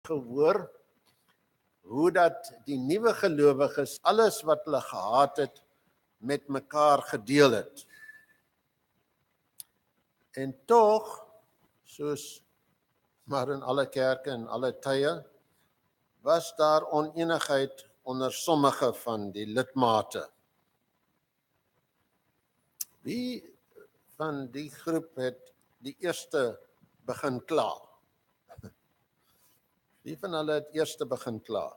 gehoor hoe dat die nuwe gelowiges alles wat hulle gehad het met mekaar gedeel het. En tog, soos maar in alle kerke en alle tye, was daar onenigheid onder sommige van die lidmate. Wie van die groep het die eerste begin kla? Wie van hulle het eerste begin kla?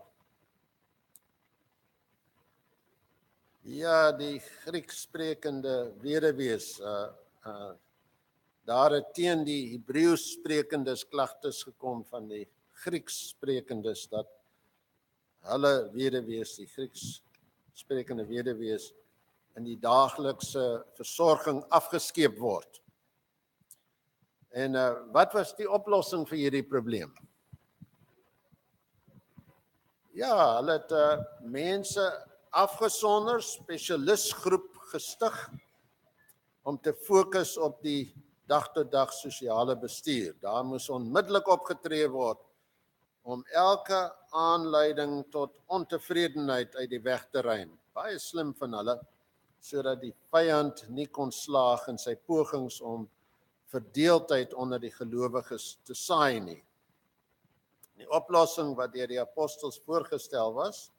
Ja, die Grieks sprekende weduwees, daar het teen die Hebreeus sprekendes klagtes gekom van die Grieks sprekendes dat hulle weduwees, die Grieks sprekende weduwees, in die daaglikse versorging afgeskeep word. En wat was die oplossing vir hierdie probleem? Ja, hulle het mense afgesonder, spesialistgroep gestig om te fokus op die dag-tot-dag sosiale bestuur. Daar moes onmiddellik opgetree word om elke aanleiding tot ontevredenheid uit die weg te ruim. Baie slim van hulle, sodat die vyand nie kon slaag in sy pogings om verdeeldheid onder die gelowiges te saai nie. Die oplossing wat deur die apostels voorgestel was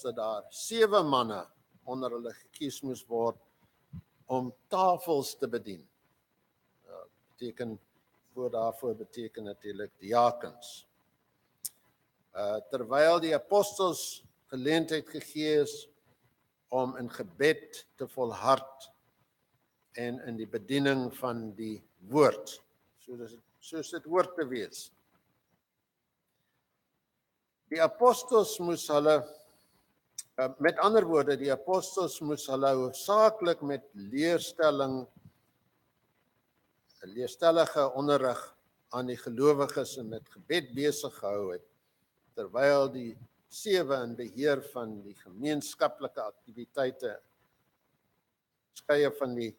dat daar 7 manne onder hulle gekies moes word om tafels te bedien. Daarvoor beteken natuurlik diakens. Terwyl die apostels geleentheid gegee is om in gebed te volhard en in die bediening van die woord, soos dit hoort te wees. Die apostels moes hulle, met ander woorde, die apostels moes hulle hoofsaaklik met leerstellige onderrig aan die gelowiges en met gebed besig gehou het, terwyl die 7 in beheer van die gemeenskaplike aktiwiteite, skeie van die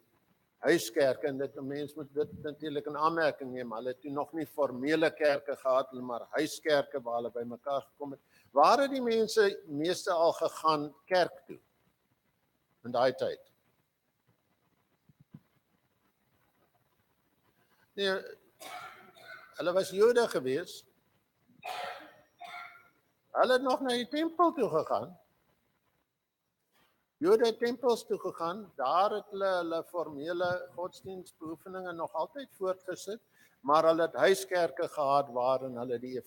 huiskerke, en dit 'n mens moet dit natuurlik in aanmerking neem, hulle het toe nog nie formele kerke gehad, maar huiskerke waar hulle bymekaar gekom het. Waar het die mense meeste al gegaan kerk toe in daai tyd? Nee, hulle was Jode gewees. Hulle het nog na die tempel toe gegaan. Jode het tempels toe gegaan, daar het hulle formele godsdienstbeoefeninge nog altyd voortgesit, maar hulle het huiskerke gehad waarin hulle die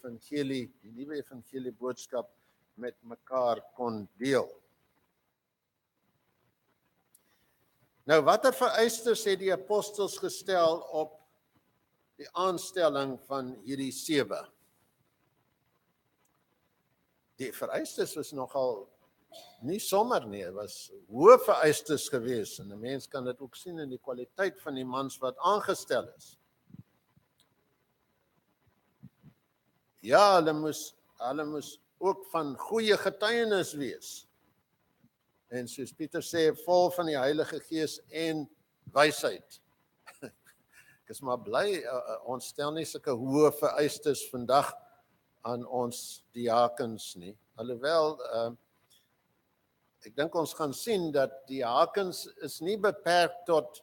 nuwe evangelie boodskap met mekaar kon deel. Nou, watter vereistes het die apostels gestel op die aanstelling van hierdie 7? Die vereistes was nogal nie sommer nie, was hoë vereistes gewees, en 'n mens kan dit ook sien in die kwaliteit van die mans wat aangestel is. Ja, hulle moes ook van goeie getuienis wees. En soos Pieter sê, vol van die Heilige Gees en wysheid. Ek is maar bly, ons stel nie sulke hoë vereistes vandag aan ons diakens nie. Alhoewel, ek dink ons gaan sien dat diakens is nie beperk tot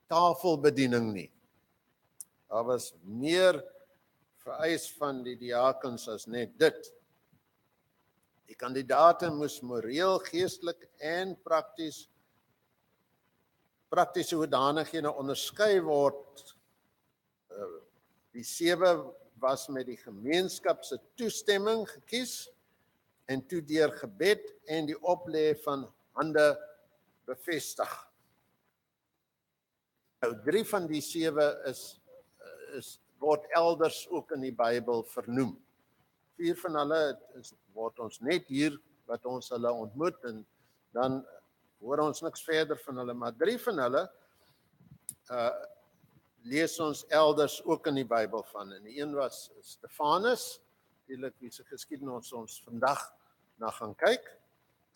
tafelbediening nie. Daar was meer vereis van die diakens as net dit. Die kandidate moes moreel, geestelik en praktiese hoedanighede onderskei word. Die 7 was met die gemeenskap se toestemming gekies en toe deur gebed en die oplê van hande bevestig. Nou 3 van die 7 word elders ook in die Bybel vernoem. 4 van hulle word ons net hier wat ons hulle ontmoet, en dan hoor ons niks verder van hulle, maar 3 van hulle lees ons elders ook in die Bybel van. En die een was Stefanus, natuurlik wie se geskiedenis ons vandag na gaan kyk,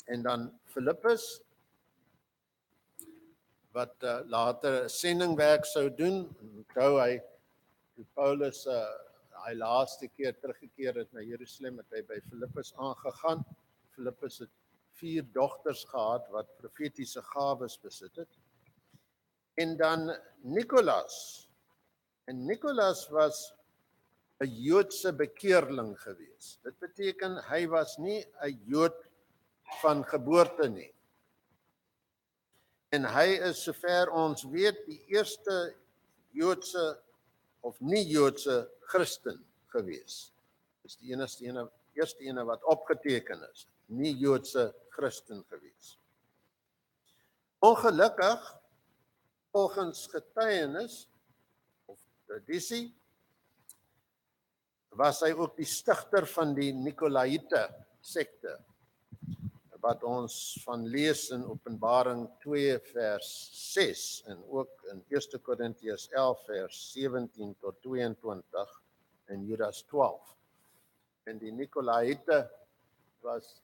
en dan Filippus, wat later sendingwerk sou doen. Onthou, toe Paulus hy laaste keer teruggekeer het na Jerusalem, het hy by Filippus aangegaan. Filippus het 4 dogters gehad wat profetiese gawes besit het. En dan Nikolaas. En Nikolaas was 'n Joodse bekeerling gewees. Dit beteken hy was nie 'n Jood van geboorte nie. En hy is, sover ons weet, die eerste Joodse of nie-Joodse Christen gewees. Dis die eerste ene wat opgeteken is, nie-Joodse Christen gewees. Ongelukkig, volgens getuienis of tradisie, was hy ook die stigter van die Nikolaïte sekte, wat ons van lees in Openbaring 2 vers 6 en ook in 1 Korintiërs 11 vers 17 tot 22 en Judas 12. En die Nikolaïte was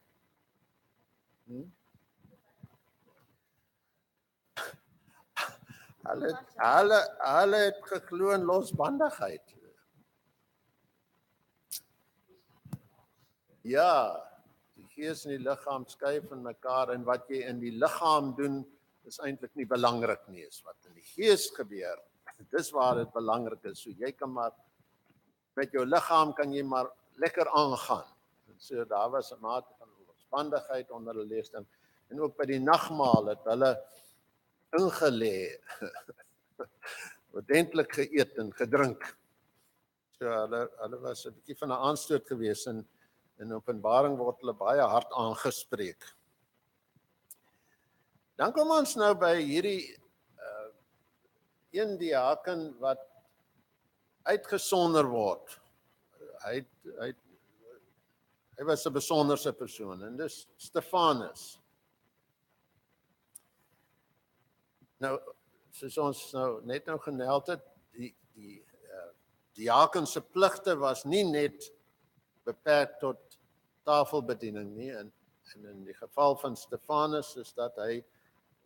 hulle het geglo in losbandigheid. Ja, die gees en die liggaam skei van mekaar en wat jy in die liggaam doen is eintlik nie belangrik nie, is wat in die gees gebeur. Dis waar dit belangrik is. So jy kan maar met jou liggaam kan jy maar lekker aangaan. En so daar was 'n mate van losbandigheid onder hulle leesding en ook by die nagmaal het hulle ingelê, ordentlik geëet en gedrink. So hulle was 'n bietjie van 'n aanstoot gewees en in Openbaring word hulle baie hard aangespreek. Dan kom ons nou by hierdie een diaken wat uitgesonder word. Hy was 'n besonderse persoon en dis Stefanus. Nou, soos ons net gemeld het, die diaken se pligte was nie net beperk tot tafelbediening nie, en in die geval van Stefanus is dat hy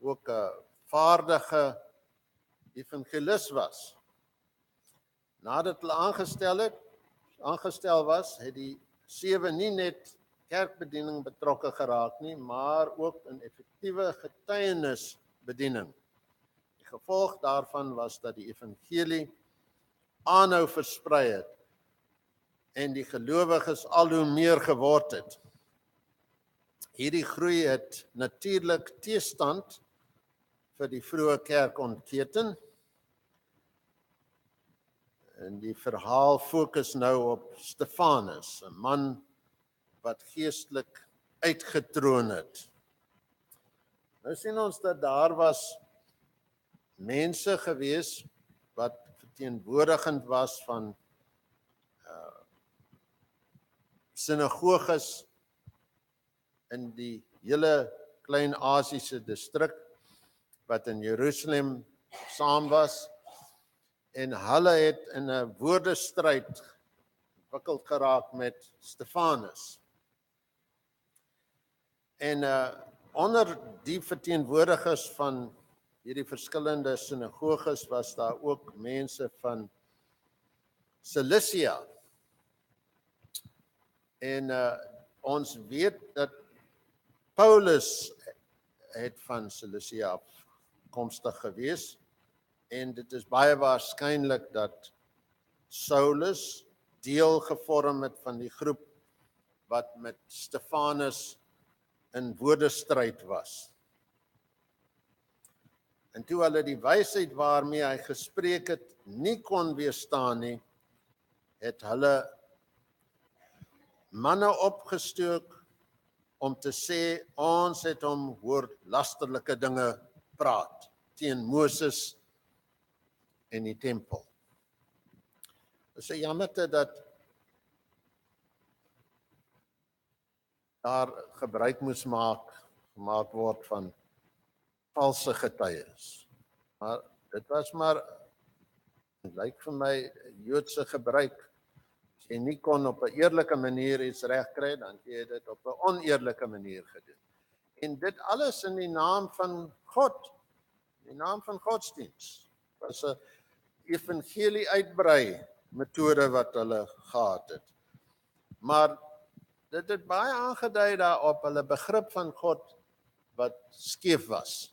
ook 'n vaardige evangelis was. Nadat hulle aangestel was, het die 7 nie net kerkbediening betrokke geraak nie, maar ook in effektiewe getuienisbediening. Die gevolg daarvan was dat die evangelie aanhou versprei het en die gelowiges al hoe meer geword het. Hierdie groei het natuurlik teestand vir die vroeë kerk ontketen. En die verhaal fokus nou op Stefanus, 'n man wat geestelik uitgetroon het. Nou sien ons dat daar was mense gewees wat verteenwoordigend was van sinagoges in die hele Klein-Asiese distrik wat in Jerusalem saam was, en hulle het in 'n woordestryd ontwikkeld geraak met Stefanus. En onder die verteenwoordigers van hierdie verskillende sinagoges was daar ook mense van Cilicia. En ons weet dat Paulus het van Cilicia afkomstig gewees, en dit is baie waarskynlik dat Saulus deel gevorm het van die groep wat met Stefanus in woordestryd was. En toe hulle die wysheid waarmee hy gespreek het nie kon weerstaan nie, het hulle manne opgestook om te sê, ons het hom hoor lasterlike dinge praat teen Moses en die tempel. Dit is 'n jammerte dat daar gebruik moes gemaak word van valse getuies. Maar dit was maar, dit lyk vir my, Joodse gebruik. As jy nie kon op 'n eerlike manier iets regkry, dan het jy dit op 'n oneerlike manier gedoen. En dit alles in die naam van God, in die naam van godsdiens. Was 'n evangelie uitbrei metode wat hulle gehad het. Maar dit het baie aangedui daarop hulle begrip van God wat skeef was.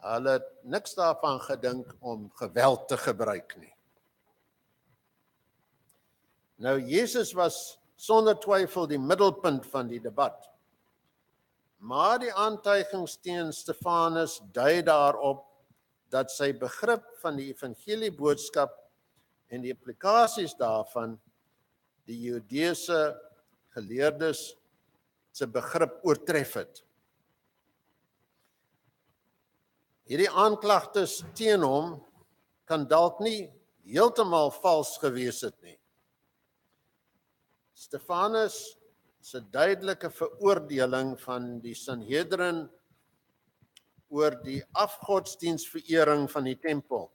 Hulle het niks daarvan gedink om geweld te gebruik nie. Nou, Jesus was sonder twyfel die middelpunt van die debat. Maar die aantuigings teen Stefanus dui daarop dat sy begrip van die evangelieboodskap en die implikasies daarvan die Judeese geleerdes se begrip oortref het. Hierdie aanklagtes teen hom kan dalk nie heeltemal vals gewees het nie. Stefanus se duidelike veroordeling van die Sanhedrin oor die afgodsdiensverering van die tempel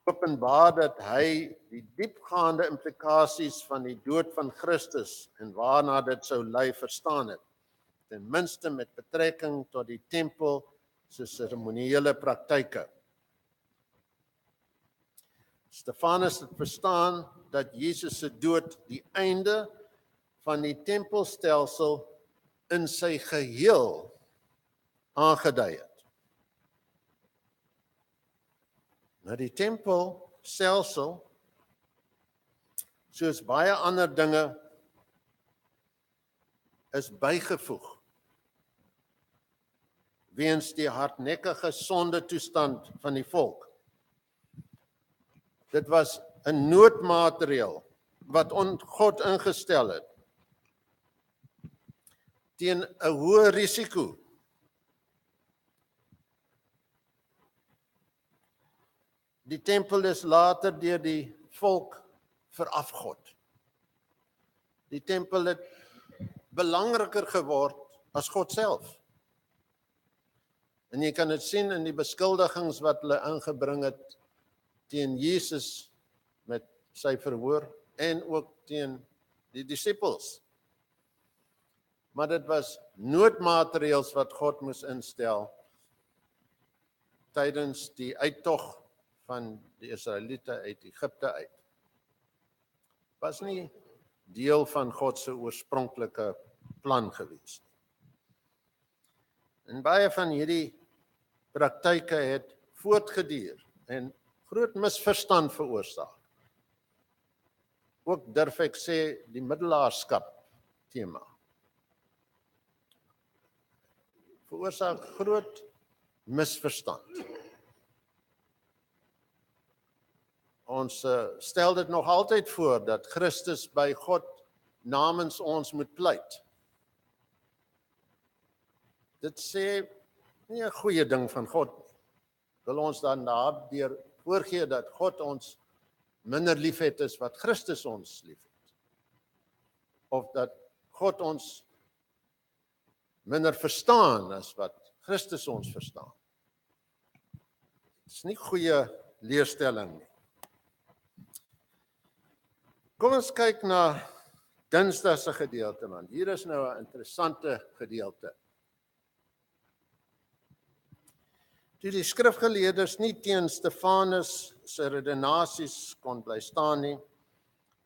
openbaar dat hy die diepgaande implikasies van die dood van Christus en waarna dit sou lei verstaan het, ten minste met betrekking tot die tempel se seremoniële praktyke. Stefanus het verstaan dat Jesus se dood die einde van die tempelstelsel in sy geheel aangedui het. Nou die tempelstelsel, soos baie ander dinge, is bygevoeg weens die hardnekkige sondetoestand van die volk. Dit was 'n noodmaatreël wat God ingestel het teen 'n hoë risiko. Die tempel is later deur die volk verafgod. Die tempel het belangriker geword as God self. En jy kan dit sien in die beskuldigings wat hulle ingebring het teen Jesus met sy verhoor en ook teen die disippels. Maar dit was noodmaatreëls wat God moes instel tydens die uittog van die Israeliete uit Egipte uit. Was nie deel van God se oorspronklike plan gewees nie. En baie van hierdie praktyke het voortgeduur en groot misverstand veroorsaak. Ook durf ek sê die middelaarskap tema. Veroorsaak groot misverstand. Ons stel dit nog altyd voor dat Christus by God namens ons moet pleit. Dit sê nie 'n goeie ding van God nie. Wil ons dan daardeur voorgee dat God ons minder liefhet as wat Christus ons liefhet? Of dat God ons minder verstaan as wat Christus ons verstaan? Dit is nie goeie leerstelling nie. Kom ons kyk na Dinsdag se gedeelte, want hier is nou 'n interessante gedeelte. Toe die skrifgeleerdes nie teen Stefanus se redenasies kon bly staan nie,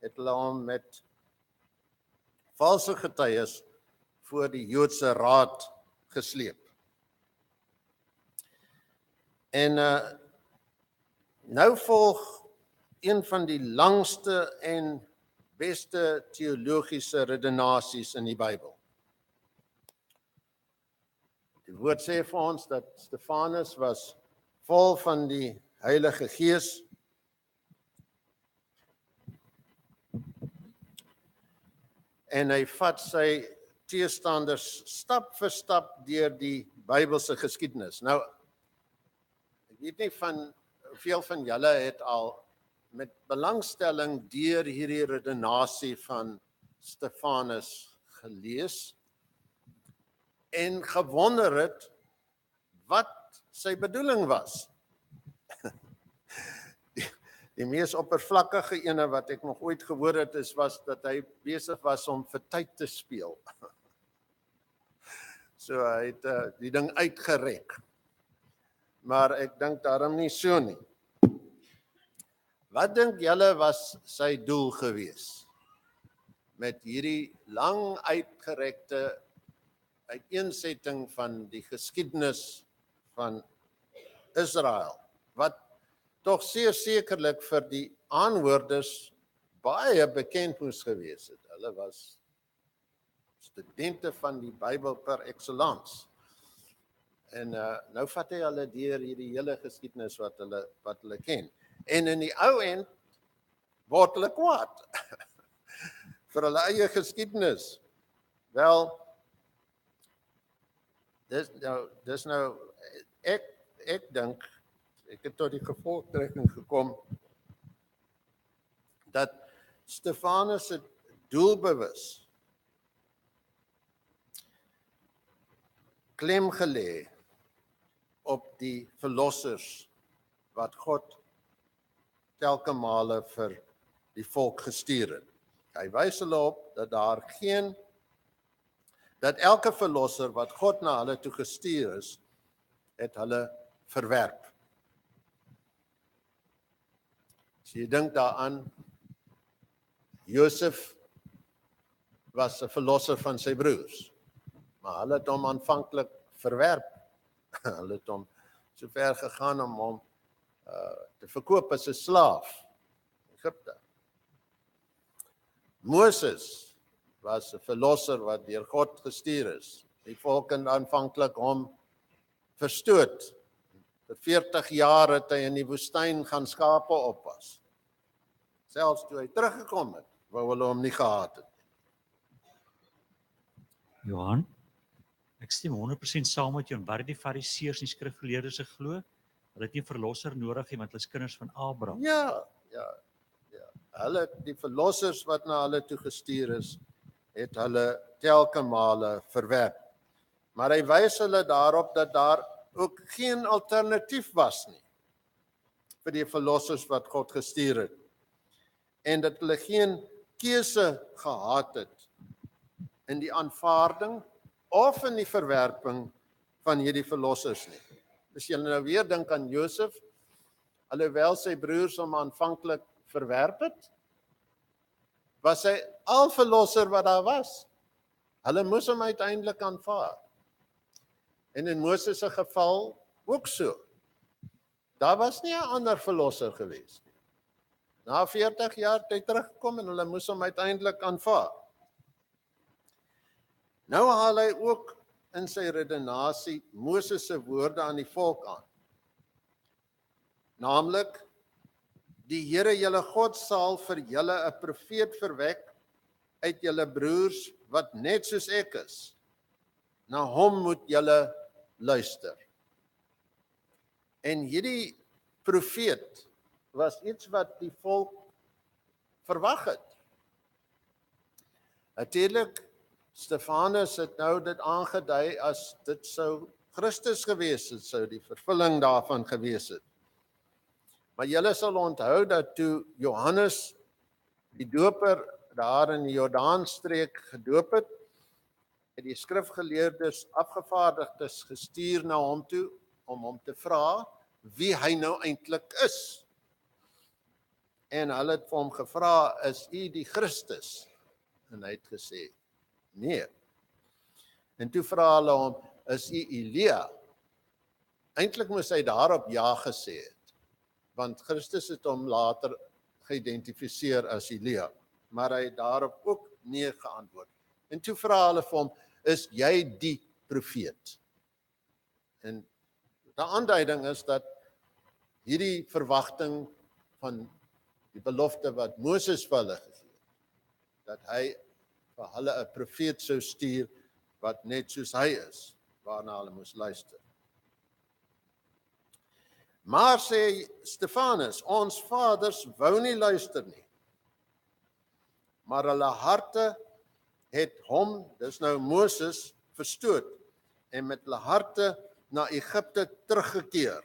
het hulle hom met valse getuies voor die Joodse raad gesleep. En nou volg een van die langste en beste teologiese redenasies in die Bybel. Die woord sê vir ons dat Stefanus was vol van die Heilige Gees. En hy vat sy teestanders stap vir stap deur die Bybelse geskiedenis. Nou, ek weet nie van veel van julle het al met belangstelling deur hierdie redenasie van Stefanus gelees en gewonder het wat sy bedoeling was. Die mees oppervlakkige ene wat ek nog ooit gehoor het was dat hy besig was om vir tyd te speel. So hy het die ding uitgerek. Maar ek dink daarom nie so nie. Wat dink julle was sy doel gewees met hierdie lang uitgerekte uiteensetting van die geskiedenis van Israel, wat tog zeer sekerlik vir die aanhoorders baie bekend moes gewees het. Hulle was studente van die Bybel per excellence. En nou vat hy hulle deur hierdie hele geskiedenis wat hulle ken. En in die ou end word hulle kwaad vir hulle eie geskiedenis. Wel, dis nou ek dink, ek het tot die gevolgtrekking gekom dat Stefanus het doelbewus klem gelê op die verlossers wat God telke male vir die volk gestuur het. Hy wys hulle op dat elke verlosser wat God na hulle toe gestuur is, het hulle verwerp. As jy dink daaraan, Josef was 'n verlosser van sy broers, maar hulle het hom aanvanklik verwerp. Hulle het hom so ver gegaan om hom te verkoop as 'n slaaf in Egipte. Moses was 'n verlosser wat deur God gestuur is. Die volk het aanvanklik hom verstoot. Vir 40 jaar het hy in die woestyn gaan skape oppas. Selfs toe hy teruggekom het, wou hulle hom nie gehaat het. Johan, ek stem 100% saam met jou en wat die fariseërs en die skrifgeleerdes geglo. Hulle het nie verlosser nodig nie want hulle is kinders van Abraham. Ja. Hulle, die verlossers wat na hulle toe gestuur is, het hulle telke male verwerp. Maar hy wys hulle daarop dat daar ook geen alternatief was nie vir die verlossers wat God gestuur het. En dat hulle geen keuse gehad het in die aanvaarding of in die verwerping van hierdie verlossers nie. As jy nou weer dink aan Josef, alhoewel sy broers hom aanvanklik verwerp het, was hy al verlosser wat daar was. Hulle moes hom uiteindelik aanvaar. En in Moses se geval ook so. Daar was nie 'n ander verlosser gewees nie. Na 40 jaar het hy teruggekom en hulle moes hom uiteindelik aanvaar. Nou haal hy ook in sy redenasie Moses se woorde aan die volk aan. Naamlik, die Here julle God sal vir julle 'n profeet verwek uit julle broers wat net soos ek is. Na hom moet julle luister. En hierdie profeet was iets wat die volk verwag het. Natuurlik, Stefanus het nou dit aangedui as dit sou Christus gewees het, sou die vervulling daarvan gewees het. Maar julle sal onthou dat toe Johannes die doper daar in die Jordaanstreek gedoop het, het die skrifgeleerdes afgevaardigdes gestuur na hom toe om hom te vra wie hy nou eintlik is. En hulle het vir hom gevra, is u die Christus? En hy het gesê, nee. En toe vra hulle hom, is u Elia? Eintlik moes hy daarop ja gesê het, want Christus het hom later geïdentifiseer as Elia, maar hy het daarop ook nee geantwoord. En toe vra hulle vir hom, is jy die profeet? En die aanduiding is dat hierdie verwagting van die belofte wat Moses vir hulle gegee het, dat hy vir hulle 'n profeet sou stuur wat net soos hy is, waarna hulle moes luister. Maar sê Stefanus, ons vaders wou nie luister nie, maar hulle harte het hom, dis nou Moses, verstoot en met hulle harte na Egipte teruggekeer.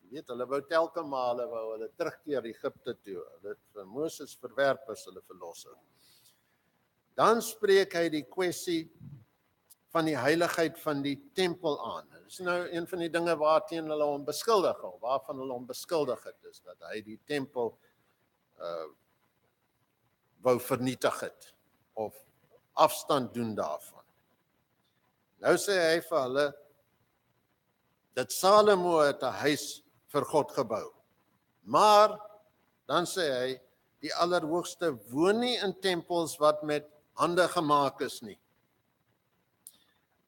Jy weet, hulle wou telke male wou hulle terugkeer Egipte toe. Hulle het vir Moses verwerp as hulle verlosser. Dan spreek hy die kwessie van die heiligheid van die tempel aan. Dit is nou een van die dinge waarteen hulle hom beskuldig, of waarvan hulle hom beskuldig het, is dat hy die tempel wou vernietig het, of afstand doen daarvan. Nou sê hy vir hulle, dat Salomo het 'n huis vir God gebou. Maar, dan sê hy, die Allerhoogste woon nie in tempels wat met hande gemaak is nie.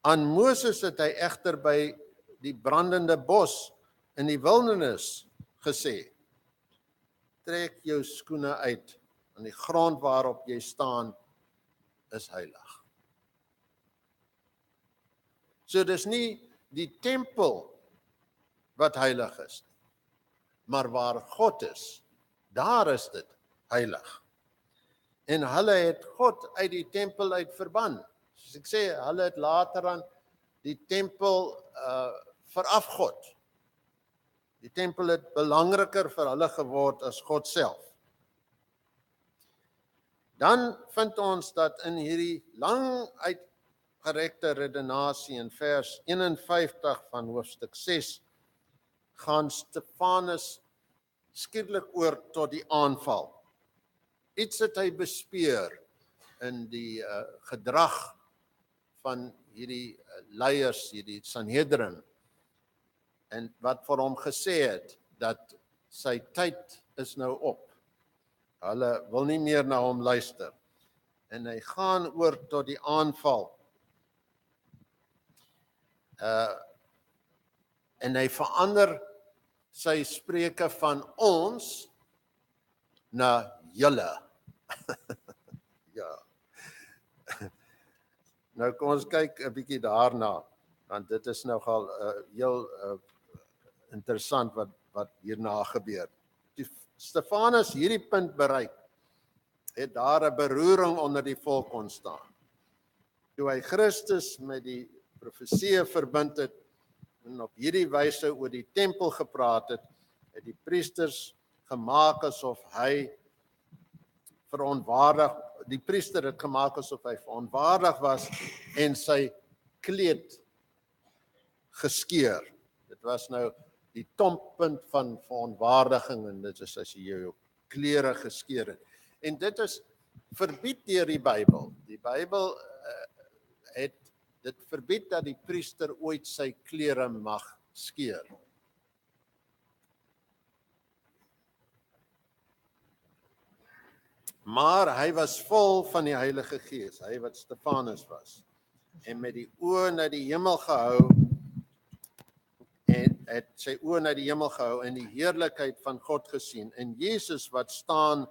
Aan Moses het hy egter by die brandende bos in die wildernis gesê, trek jou skoene uit, en die grond waarop jy staan is heilig. So dis nie die tempel wat heilig is, maar waar God is, daar is dit heilig. En hulle het God uit die tempel uit verban. Soos ek sê, hulle het later aan die tempel verafgod. Die tempel het belangriker vir hulle geword as God self. Dan vind ons dat in hierdie lang uitgerekte redenasie in vers 51 van hoofstuk 6 gaan Stefanus skielik oor tot die aanval. Iets het hy bespeur in die gedrag van hierdie leiers, hierdie Sanhedrin, en wat vir hom gesê het, dat sy tyd is nou op. Hulle wil nie meer na hom luister. En hy gaan oor tot die aanval. En hy verander sy spreuke van ons na julle. Ja. Nou kom ons kyk 'n bietjie daarna, want dit is nogal heel interessant wat hierna gebeur. Toe Stefanus hierdie punt bereik, het daar 'n beroering onder die volk ontstaan. Toe hy Christus met die profeseë verbind het, en op hierdie wyse oor die tempel gepraat het, het die priesters gemaak asof hy die priester het gemaak asof hy verontwaardig was en sy kleed geskeur. Dit was nou die toppunt van verontwaardiging, en dit is as jy jou klere geskeur het. En dit is verbied deur die Bybel. Die Bybel het dit verbied dat die priester ooit sy klere mag skeur. Maar hy was vol van die Heilige Gees, hy wat Stefanus was, en met die oë na die hemel gehou, en het sy oë na die hemel gehou en die heerlikheid van God gesien, en Jesus wat staan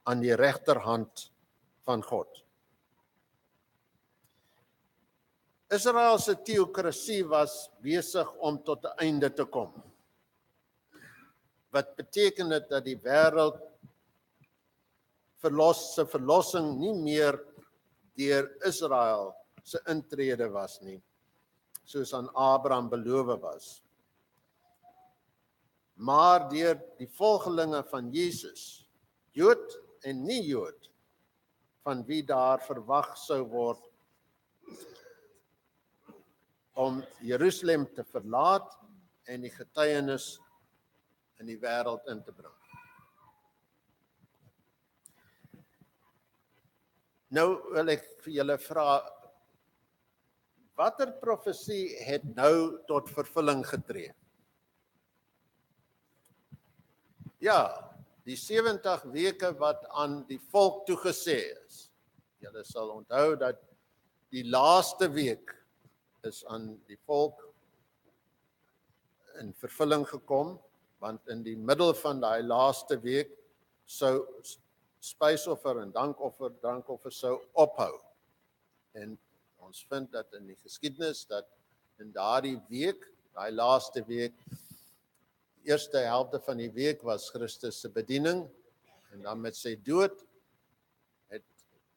aan die regterhand van God. Israel se teokrasie was besig om tot 'n einde te kom. Wat beteken dit dat die wêreld verlossing nie meer deur Israel se intrede was nie, soos aan Abraham beloof was, maar deur die volgelinge van Jesus, Jood en nie Jood, van wie daar verwag sou word om Jerusalem te verlaat en die getuienis in die wêreld in te bring. Nou wil ek vir julle vra, watter profesie het nou tot vervulling getree? Ja, die 70 weke wat aan die volk toegesê is. Julle sal onthou dat die laaste week is aan die volk in vervulling gekom, want in die middel van daai laaste week sou spysoffer en drankoffer sou ophou. En ons vind dat in die geskiedenis dat in daardie week, daai laaste week, die eerste helfte van die week was Christus se bediening, en dan met sy dood het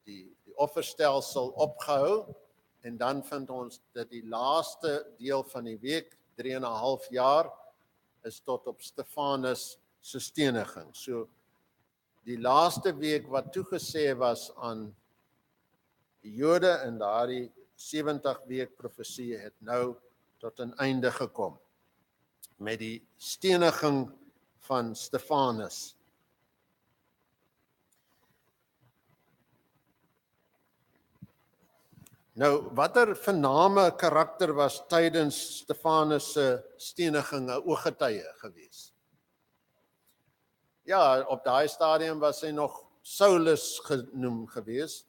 die offerstelsel opgehou, en dan vind ons dat die laaste deel van die week, 3,5 jaar, is tot op Stefanus se steniging. So die laaste week wat toegesê was aan die Jode in daardie 70-week profesie het nou tot 'n einde gekom met die steniging van Stefanus. Nou, watter vername karakter was tydens Stefanus se steniging 'n ooggetuie gewees? Ja, op daai stadium was hy nog Saulus genoem gewees.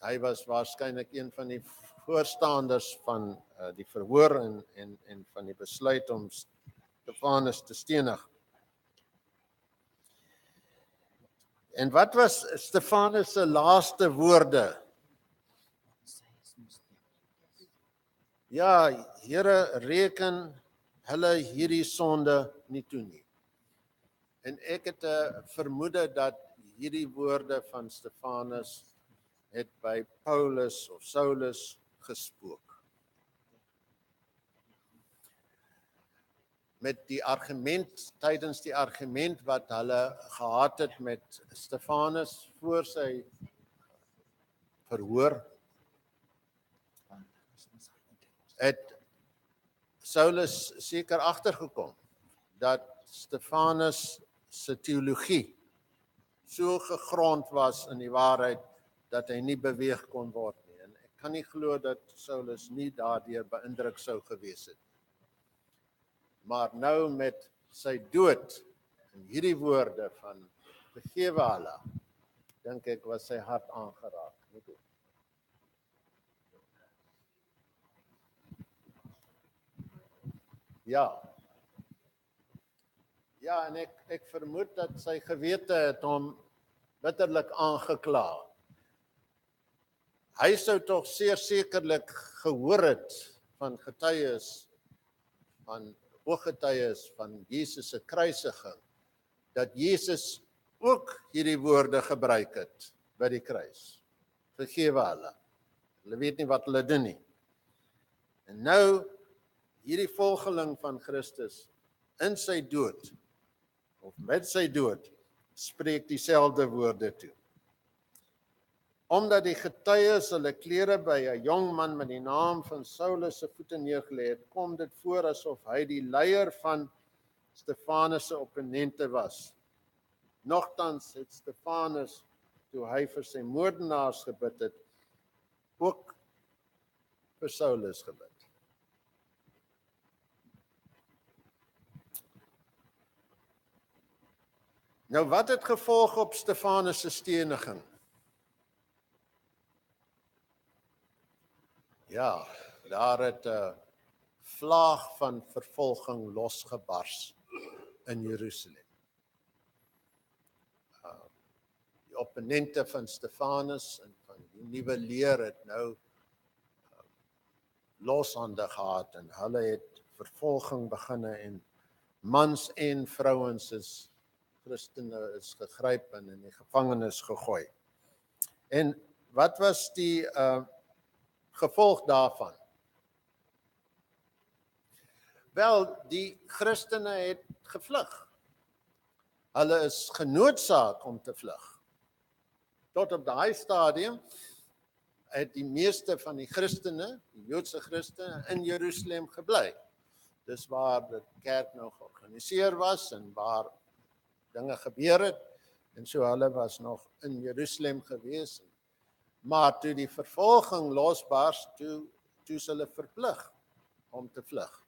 Hy was waarskynlik een van die voorstanders van die verhoor en van die besluit om Stefanus te stenig. En wat was Stefanus se laaste woorde? Ja, Here, reken hulle hierdie sonde nie toe nie. En ek het 'n vermoede dat hierdie woorde van Stefanus het by Paulus of Saulus gespook. Met die argument, tydens die argument wat hulle gehad het met Stefanus voor sy verhoor, het Saulus seker agtergekom dat Stefanus se teologie so gegrond was in die waarheid dat hy nie beweeg kon word nie. En ek kan nie glo dat Saulus nie daardeur beïndruk sou gewees het. Maar nou met sy dood en hierdie woorde van vergewe hulle, dink ek was sy hart aangeraak. Ja. Ja, en ek vermoed dat sy gewete het hom bitterlik aangekla. Hy sou tog zeer sekerlik gehoor het van getuies, van ooggetuies van Jesus se kruisiging, dat Jesus ook hierdie woorde gebruik het by die kruis. Vergewe hulle. Hulle weet nie wat hulle doen nie. En nou, hierdie volgeling van Christus, in sy dood, of met sy dood, spreek dieselfde woorde toe. Omdat die getuies hulle klere by 'n jong man met die naam van Saulus se voete neergelê het, kom dit voor asof hy die leier van Stefanus se opponente was. Nogtans het Stefanus, toe hy vir sy moordenaars gebid het, ook vir Saulus gebid. Nou, wat het gevolg op Stefanus se steniging? Ja, daar het 'n vlaag van vervolging losgebars in Jerusalem. Die opponente van Stefanus en van die nuwe leer het nou loshande gehad en hulle het vervolging beginne en mans en vrouens is Christene is gegryp en in die gevangenis gegooi. En wat was die gevolg daarvan? Wel, die Christene het gevlug. Hulle is genoodsaak om te vlug. Tot op daai stadium het die meeste van die Christene, die Joodse Christene, in Jerusalem gebly. Dis waar die kerk nou georganiseer was en waar dinge gebeur het, en so hulle was nog in Jerusalem gewees. Maar toe die vervolging losbars, toe is hulle verplig om te vlug.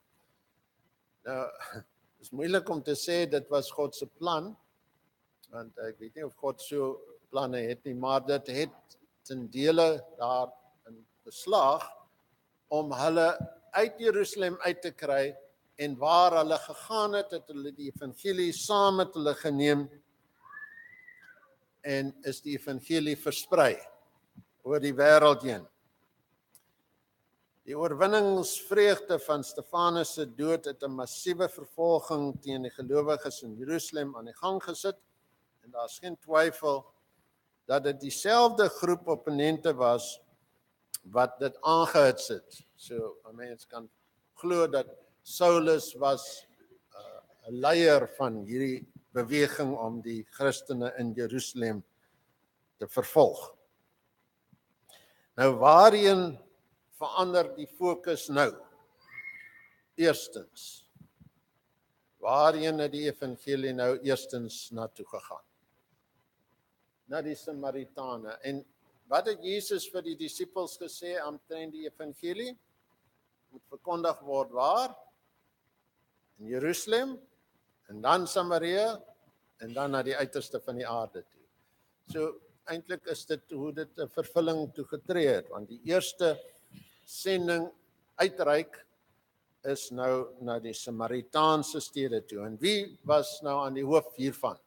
Nou, is moeilik om te sê dit was God se plan, want ek weet nie of God so planne het nie, maar dit het ten dele daarin geslaag om hulle uit Jerusalem uit te kry, en waar hulle gegaan het, het hulle die evangelie saam met hulle geneem en is die evangelie versprei oor die wêreld heen. Die oorwinningsvreugde van Stefanus se dood het 'n massiewe vervolging teen die gelowiges in Jerusalem aan die gang gesit, en daar is geen twyfel dat dit dieselfde groep opponente was wat dit aangehits het. So, 'n mens kan glo dat Saulus was 'n leier van hierdie beweging om die Christene in Jerusalem te vervolg. Nou, waarheen verander die fokus nou. Eerstens, waarheen het die evangelie nou eerstens naartoe gegaan? Na die Samaritane. En wat het Jesus vir die disippels gesê omtrent die evangelie? Moet verkondig word waar? In Jerusalem, en dan Samaria, en dan na die uiterste van die aarde toe. So eintlik is dit hoe dit 'n vervulling toe getree het, want die eerste sending uitreik is nou na die Samaritaanse stede toe. En wie was nou aan die hoof hiervan?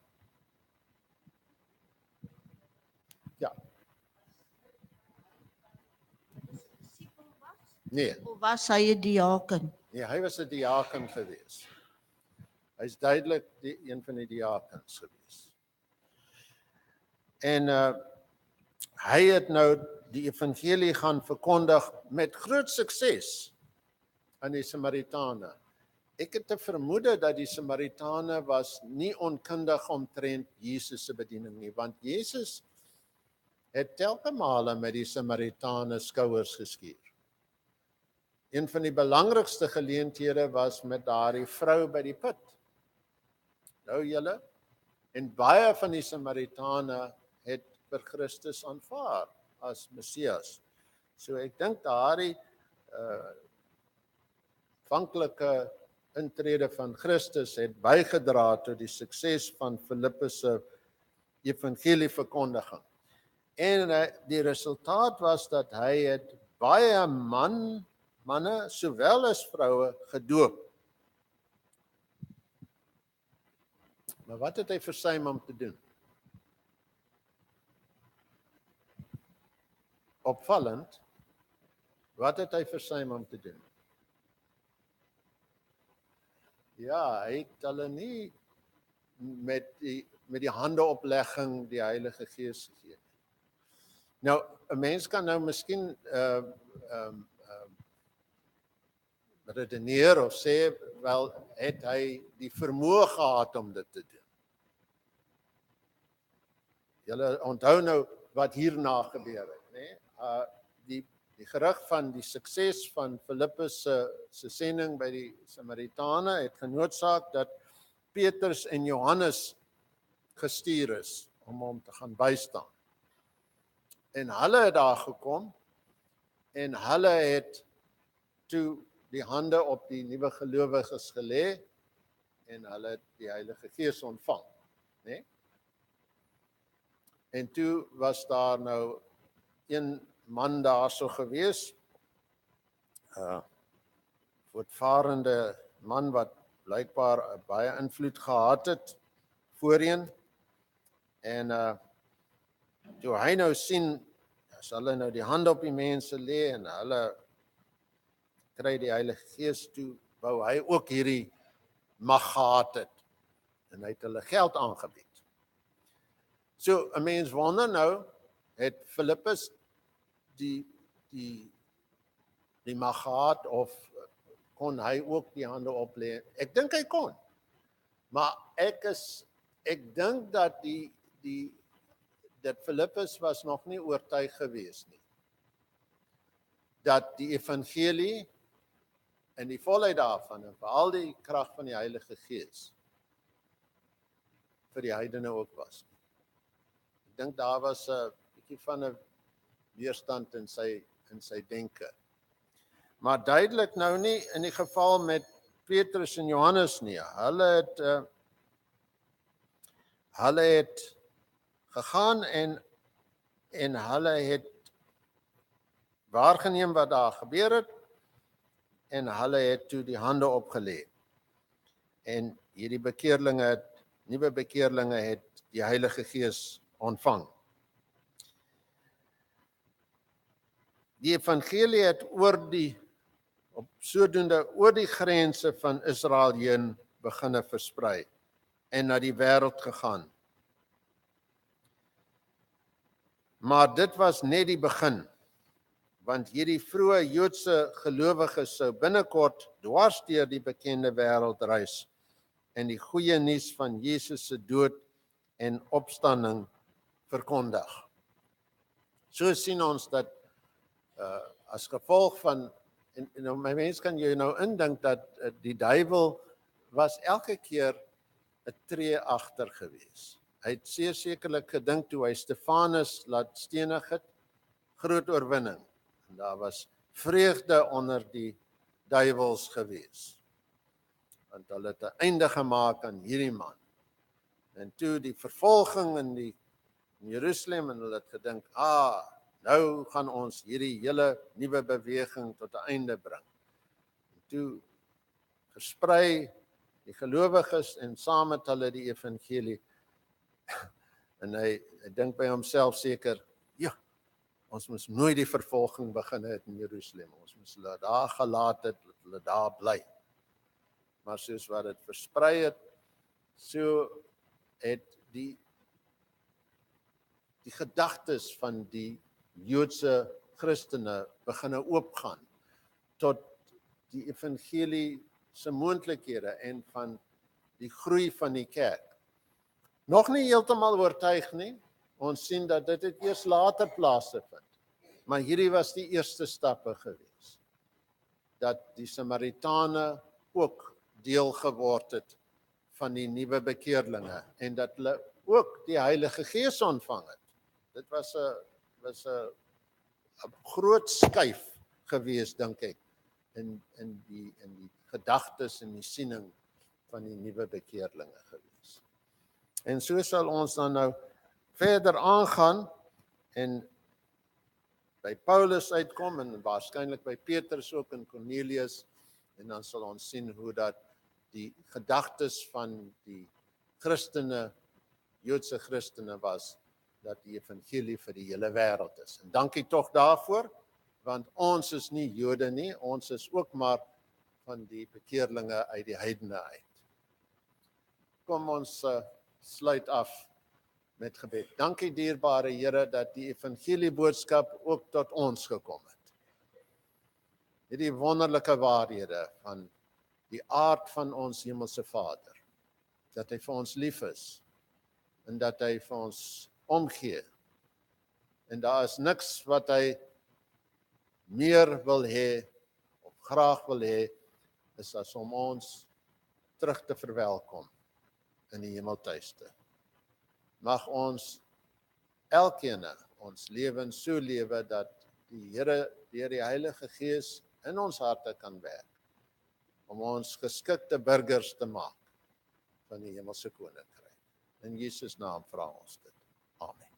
Ja. Nee. Of was hy 'n diaken? Nee, hy was 'n diaken gewees. Hy's duidelik een van die diakens gewees. En hy het nou die evangelie gaan verkondig met groot sukses aan die Samaritane. Ek het 'n vermoede dat die Samaritane was nie onkundig omtrent Jesus se bediening nie, want Jesus het telke male met die Samaritane skouers geskuur. Een van die belangrikste geleenthede was met daardie vrou by die put. Nou julle, en baie van die Samaritane het vir Christus aanvaar as Messias. So ek dink daardie aanvanklike intrede van Christus het bygedra tot die sukses van Filippus se evangelieverkondiging. En die resultaat was dat hy het baie manne sowel as vroue gedoop. Maar wat het hy versuim om te doen? Opvallend, wat het hy versuim om te doen? Ja, hy het hulle nie met die handeoplegging die Heilige Gees gegee. Nou, 'n mens kan nou miskien redeneer of sê, wel, het hy die vermoë gehad om dit te doen? Julle onthou nou wat hierna gebeur het, né? Die gerug van die sukses van Filippus se sending by die Samaritane het genoodsaak dat Petrus en Johannes gestuur is om hom te gaan bystaan. En hulle het daar gekom en hulle het toe die hande op die nuwe gelowiges gelê en hulle het die Heilige Gees ontvang, né? En toe was daar nou een man daarso gewees, voortvarende man wat blykbaar baie invloed gehad het voorheen. En toe hy nou sien, as hulle nou die hande op die mense lê en hulle kry die Heilige Gees, toe wou hy ook hierdie mag gehad het. En hy het hulle geld aangebied. So 'n mens wonder nou, het Filippus die mag gehad of kon hy ook die hande oplê? Ek dink hy kon. Maar ek dink dat dat Filippus was nog nie oortuig gewees nie. Dat die evangelie en die volheid daarvan en veral die krag van die Heilige Gees vir die heidene ook was. Ek dink daar was 'n bietjie van 'n weerstand in sy denke. Maar duidelik nou nie in die geval met Petrus en Johannes nie. Hulle het gegaan en hulle het waargeneem wat daar gebeur het en hulle het toe die hande opgelê. En hierdie nuwe bekeerlinge het die Heilige Gees ontvang. Die evangelie het sodoende oor die grense van Israel heen begine versprei en na die wêreld gegaan. Maar dit was net die begin, want hierdie vroeë Joodse gelowiges sou binnekort dwars deur die bekende wêreld reis en die goeie nuus van Jesus se dood en opstanding verkondig. So sien ons dat as gevolg van, en my mens kan jy nou indink dat die duiwel was elke keer 'n tree agter gewees. Hy het sekerlik gedink toe hy Stefanus laat stenig het, groot oorwinning. En daar was vreugde onder die duiwels gewees. Want hulle het 'n einde gemaak aan hierdie man. En toe die vervolging in Jerusalem, en hulle het gedink, nou gaan ons hierdie hele nuwe beweging tot 'n einde bring. En toe versprei die gelowiges en saam met hulle die evangelie. En hy dink by homself seker, ons moes nooit die vervolging begin het in Jerusalem. Ons moes hulle daar gelaat het, dat hulle daar bly. Maar soos wat dit versprei het, so het die gedagtes van die Joodse Christene begin oopgaan tot die evangelie se moontlikhede en van die groei van die kerk. Nog nie heeltemal oortuig nie. Ons sien dat dit het eers later plaasgevind. Maar hierdie was die eerste stappe gewees. Dat die Samaritane ook deel geword het van die nuwe bekeerlinge en dat hulle ook die Heilige Gees ontvang het. Dit was 'n groot skuif gewees, dink ek, in die gedagtes en die siening van die nuwe bekeerlinge gewees. En so sal ons dan nou verder aangaan en by Paulus uitkom en waarskynlik by Petrus ook en Cornelius, en dan sal ons sien hoe dat die gedagtes van die Christene, Joodse Christene was, dat die evangelie vir die hele wêreld is. En dankie tog daarvoor, want ons is nie Jode nie, ons is ook maar van die bekeerlinge uit die heidene uit. Kom ons sluit af met gebed. Dankie dierbare Here dat die evangelieboodskap ook tot ons gekom het. Hierdie wonderlike waarhede van die aard van ons hemelse Vader, dat hy vir ons lief is en dat hy vir ons omgee. En daar is niks wat hy meer wil hê of graag wil hê is as om ons terug te verwelkom in die hemeltuiste. Mag ons elkeen ons lewens so lewe dat die Here deur die Heilige Gees in ons harte kan werk om ons geskikte burgers te maak van die hemelse koninkryk. In Jesus naam vra ons dit. Amen.